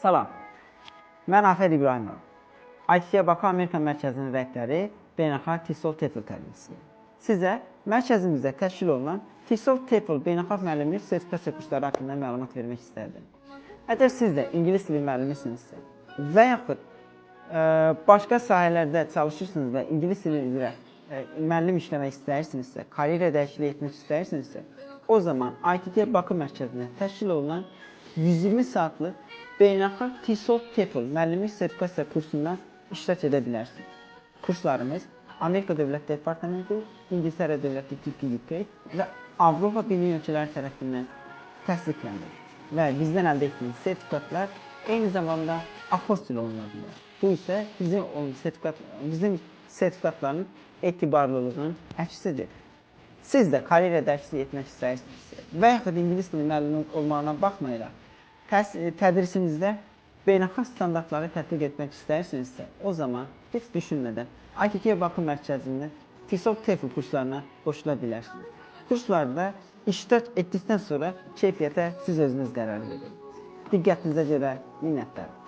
Salam, mən Afər İbrahimov. ITC Bakı Amerika Mərkəzinin rəhbəri Beynəlxalq TESOL TEFL təlimçisi. Sizə mərkəzimizdə təşkil olunan TESOL TEFL beynəlxalq müəllimlik sertifikasiya kursları haqqında məlumat vermək istərdim. Əgər siz də ingilis dili müəllimisinizsə və yaxud başqa sahələrdə çalışırsınız və ingilis dili üzrə müəllim işləmək istəyirsinizsə, karyera dəyişikliyi etmək istəyirsinizsə, o zaman ITC Bakı mərkəzində təşkil olunan 120 saatlıq beynəlxalq TESOL TEFL müəllimlik sertifikasiya kursundan iştirak edə bilərsiniz. Kurslarımız Amerika Dövlət Departamenti, İngiltərə Dövlət Tibbi UK və Avropa Birliyi ölkələri tərəfindən təsdiqlənir və bizdən əldə etdiyiniz sertifikatlar eyni zamanda apostil oluna bilər. Bu isə bizim sertifikatların etibarlılığının əksidir. Siz də karyera dəyişikliyi etmək istəyirsinizsə və yaxud ingilis dili müəllimi olmağına baxmayaraq tədrisimizdə beynəlxalq standartları tətbiq etmək istəyirsinizsə, o zaman heç düşünmədən ITC Bakı mərkəzində TESOL TEFL kurslarına qoşula bilərsiniz. Kurslarda iştirak etdikdən sonra keyfiyyətə siz özünüz qərar verin. Diqqətinizə görə minnətdarım.